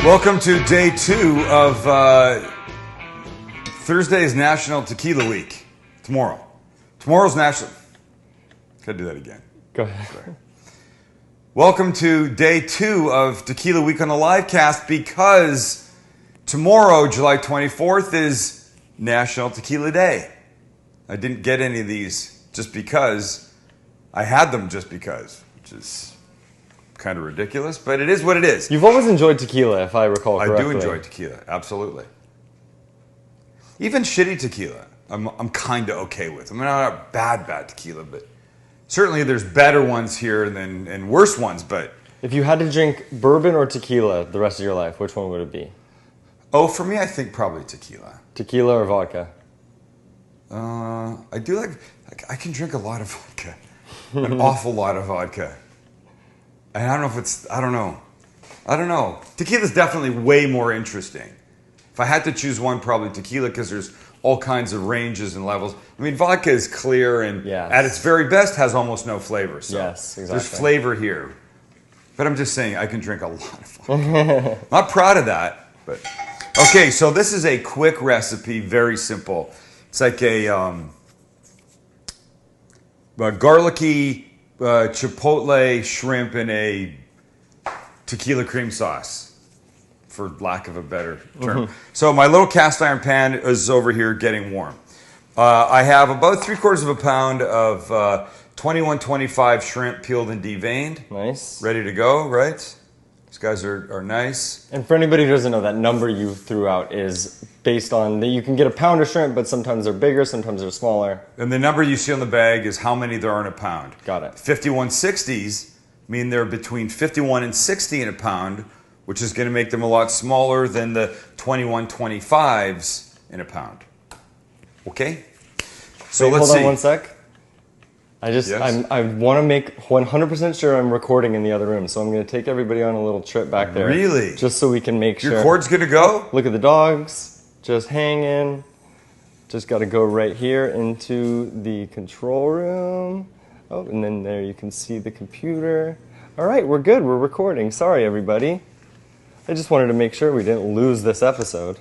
Welcome to day 2 of Thursday's National Tequila Week. Tomorrow's National... Gotta do that again. Go ahead. Sorry. Welcome to day 2 of Tequila Week on the live cast, because tomorrow, July 24th, is National Tequila Day. I didn't get any of these just because. I had them just because, which is kind of ridiculous, but it is what it is. You've always enjoyed tequila, if I recall correctly. I do enjoy tequila, absolutely. Even shitty tequila, I'm kind of okay with. I mean, not a bad tequila, but certainly there's better ones here and worse ones, but... If you had to drink bourbon or tequila the rest of your life, which one would it be? Oh, for me, I think probably tequila. Tequila or vodka? I do like I can drink a lot of vodka. An awful lot of vodka. And I don't know if it's, I don't know. Tequila's definitely way more interesting. If I had to choose one, probably tequila, because there's all kinds of ranges and levels. I mean, vodka is clear and at its very best has almost no flavor. So yes, exactly. There's flavor here. But I'm just saying I can drink a lot of vodka. Not proud of that, but... Okay, so this is a quick recipe, very simple. It's like a garlicky chipotle shrimp in a tequila cream sauce, for lack of a better term. So my little cast iron pan is over here getting warm. I have about 3/4 pound of 2125 shrimp, peeled and deveined. Nice. Ready to go, right? These guys are nice. And for anybody who doesn't know, that number you threw out is based on that you can get a pound of shrimp, but sometimes they're bigger, sometimes they're smaller. And the number you see on the bag is how many there are in a pound. Got it. 5160s mean they're between 51 and 60 in a pound, which is going to make them a lot smaller than the 2125s in a pound. Okay? So wait, let's hold see. on one sec. I want to make 100% sure I'm recording in the other room, so I'm going to take everybody on a little trip back there. Really? Just so we can make sure. Your cord's going to go? Look at the dogs, just hanging. Just got to go right here into the control room. Oh, and then there you can see the computer. All right, we're good. We're recording. Sorry, everybody. I just wanted to make sure we didn't lose this episode.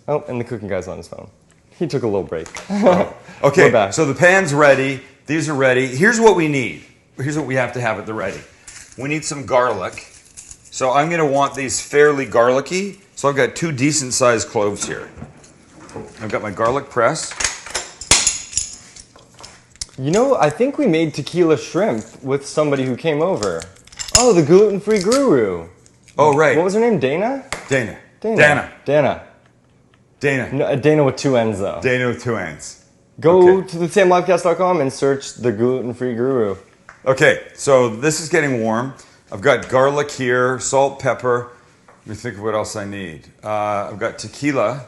Oh, and the cooking guy's on his phone. He took a little break. Okay, so the pan's ready. These are ready. Here's what we need. Here's what we have to have at the ready. We need some garlic. So I'm going to want these fairly garlicky. So I've got 2 decent-sized cloves here. I've got my garlic press. You know, I think we made tequila shrimp with somebody who came over. Oh, the gluten-free guru. Oh, right. What was her name? Dana? Dana. No, Dana with 2 N's, though. Dana with 2 N's. Go to thesamlivecast.com and search the gluten-free guru. Okay, so this is getting warm. I've got garlic here, salt, pepper. Let me think of what else I need. I've got tequila.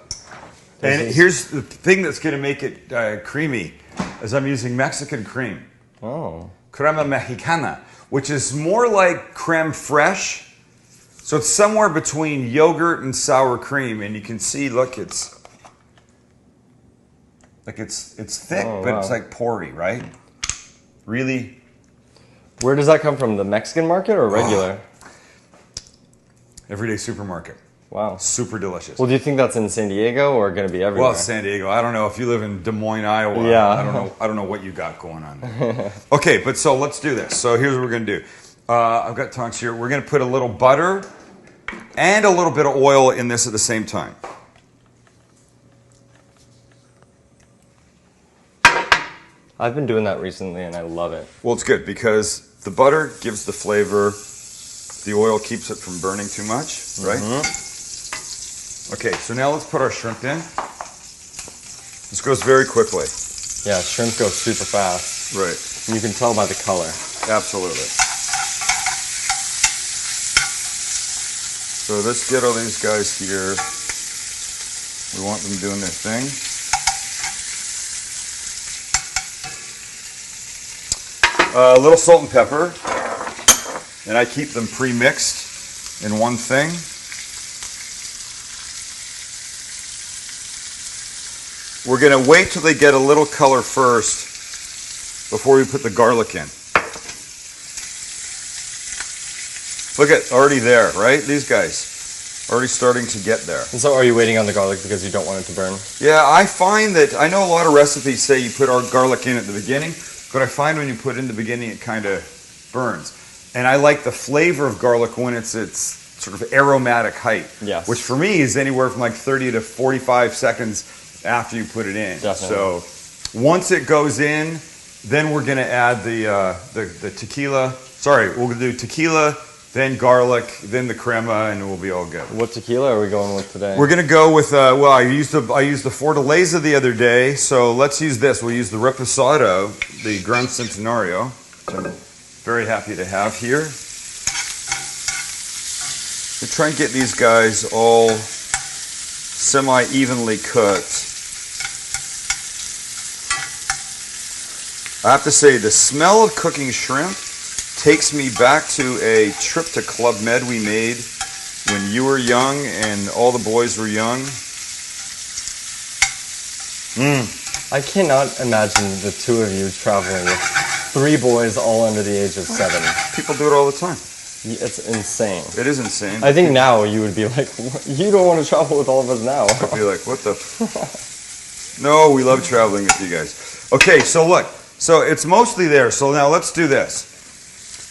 And here's the thing that's going to make it creamy, is I'm using Mexican cream. Oh. Crema mexicana, which is more like creme fraiche. So it's somewhere between yogurt and sour cream, and you can see, look, it's thick, but it's like porry, right? Really. Where does that come from? The Mexican market or regular? Everyday supermarket. Wow. Super delicious. Well, do you think that's in San Diego or going to be everywhere? Well, San Diego. I don't know if you live in Des Moines, Iowa. Yeah. I don't know what you got going on there. Okay, but so let's do this. So here's what we're going to do. I've got tongs here. We're going to put a little butter and a little bit of oil in this at the same time. I've been doing that recently and I love it. Well, it's good because the butter gives the flavor. The oil keeps it from burning too much, right? Okay, so now let's put our shrimp in. This goes very quickly. Yeah, shrimp goes super fast. Right. And you can tell by the color. Absolutely. So let's get all these guys here. We want them doing their thing. A little salt and pepper. And I keep them pre-mixed in one thing. We're going to wait till they get a little color first before we put the garlic in. Look at, already there, right? These guys already starting to get there. And so are you waiting on the garlic because you don't want it to burn? Yeah, I find that, I know a lot of recipes say you put our garlic in at the beginning, but I find when you put it in the beginning, it kind of burns. And I like the flavor of garlic when it's sort of aromatic height. Yes. Which for me is anywhere from like 30 to 45 seconds after you put it in. Definitely. So once it goes in, then we're gonna add the tequila. Sorry, we'll do tequila, then garlic, then the crema, and we'll be all good. What tequila are we going with today? We're gonna go with well, I used the Fortaleza the other day, so let's use this. We'll use the Reposado, the Gran Centenario, which I'm very happy to have here. We try and get these guys all semi-evenly cooked. I have to say, the smell of cooking shrimp takes me back to a trip to Club Med we made when you were young and all the boys were young. I cannot imagine the two of you traveling with 3 boys all under the age of 7. People do it all the time. It's insane. It is insane. I think now you would be like, you don't want to travel with all of us now. I'd be like, what the? No, we love traveling with you guys. Okay, so look. So it's mostly there. So now let's do this.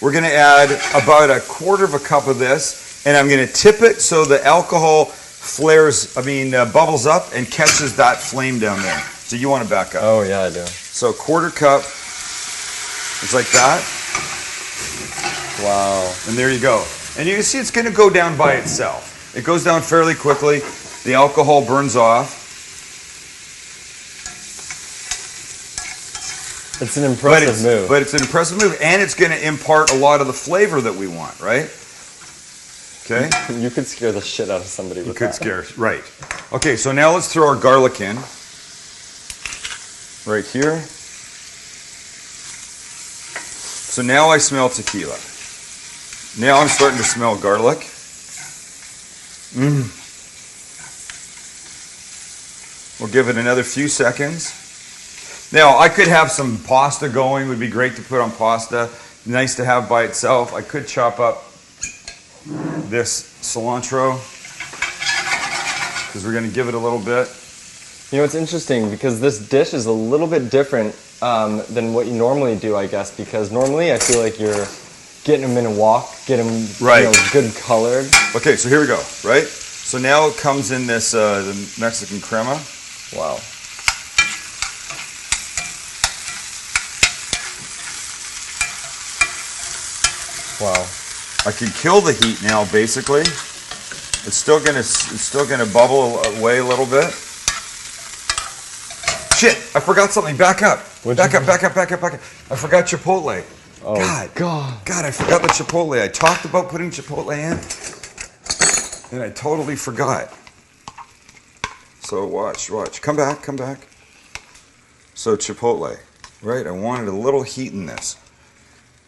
We're going to add about 1/4 cup of this, and I'm going to tip it so the alcohol bubbles up and catches that flame down there. So you want to back up. Oh, yeah, I do. So 1/4 cup. It's like that. Wow. And there you go. And you can see it's going to go down by itself. It goes down fairly quickly. The alcohol burns off. It's an impressive move. But it's an impressive move, and it's going to impart a lot of the flavor that we want, right? Okay? You could scare the shit out of somebody with that. You could scare, right. Okay, so now let's throw our garlic in. Right here. So now I smell tequila. Now I'm starting to smell garlic. We'll give it another few seconds. Now, I could have some pasta going. It would be great to put on pasta. Nice to have by itself. I could chop up this cilantro because we're going to give it a little bit. You know, it's interesting because this dish is a little bit different than what you normally do, I guess, because normally I feel like you're getting them in a wok, get them good colored. Okay, so here we go, right? So now it comes in this the Mexican crema. Wow. Wow. I can kill the heat now, basically. It's still gonna bubble away a little bit. Shit! I forgot something. Back up. Back up. I forgot Chipotle. Oh God! I forgot the Chipotle. I talked about putting Chipotle in, and I totally forgot. So watch. Come back. So Chipotle, right? I wanted a little heat in this.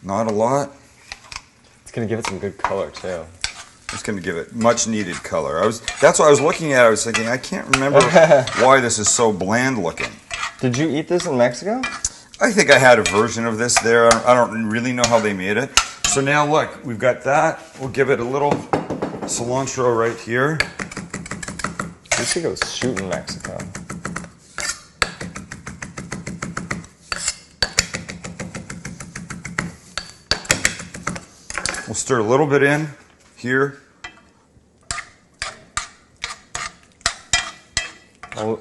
Not a lot. It's gonna give it some good color too. It's going to give it much needed color. That's what I was looking at. I was thinking, I can't remember why this is so bland looking. Did you eat this in Mexico? I think I had a version of this there. I don't really know how they made it. So now look, we've got that. We'll give it a little cilantro right here. We should go shoot in Mexico. We'll stir a little bit in here.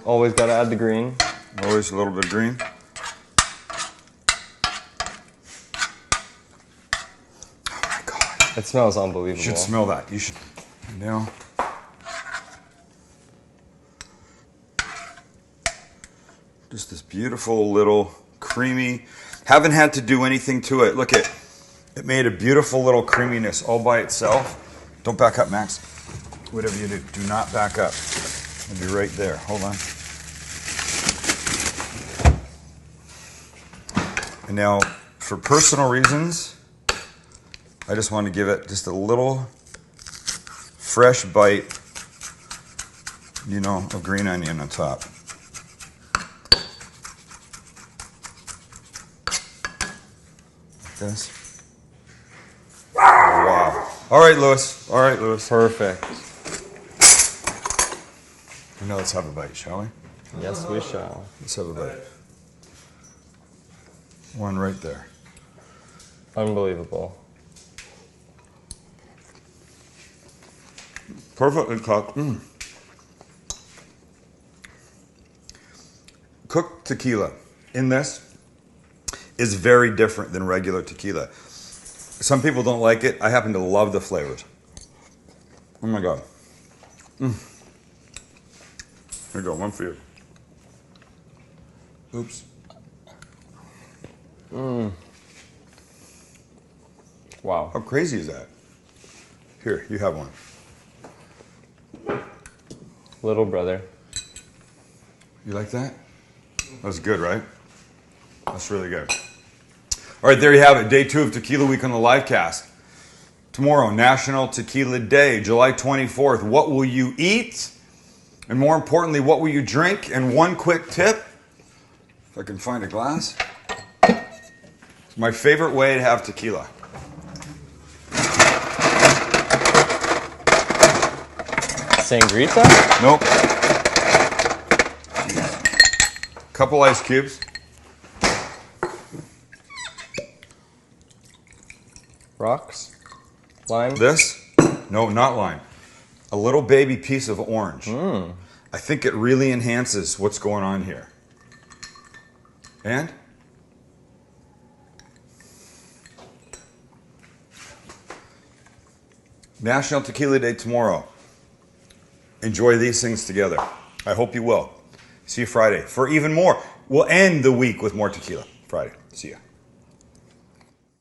Always got to add the green. Always a little bit of green. Oh my God. It smells unbelievable. You should smell that. You should. Now. Just this beautiful little creamy. Haven't had to do anything to it. Look at it made a beautiful little creaminess all by itself. Don't back up, Max. Whatever you do not back up. It'll be right there. Hold on. And now, for personal reasons, I just want to give it just a little fresh bite, of green onion on top. Like this. Wow. All right, Lewis. All right, Lewis. Perfect. Now let's have a bite, shall we? Yes, we shall. Let's have a bite. One right there. Unbelievable. Perfectly cooked. Cooked tequila in this is very different than regular tequila. Some people don't like it. I happen to love the flavors. Oh my God. Here you go, one for you. Oops. Wow. How crazy is that? Here, you have one. Little brother. You like that? That was good, right? That's really good. All right, there you have it. Day 2 of Tequila Week on the live cast. Tomorrow, National Tequila Day, July 24th. What will you eat? And more importantly, what will you drink? And one quick tip, if I can find a glass. It's my favorite way to have tequila. Sangrita? Nope. Couple ice cubes. Rocks? Lime? This? No, not lime. A little baby piece of orange. I think it really enhances what's going on here. And? National Tequila Day tomorrow. Enjoy these things together. I hope you will. See you Friday for even more. We'll end the week with more tequila. Friday. See ya.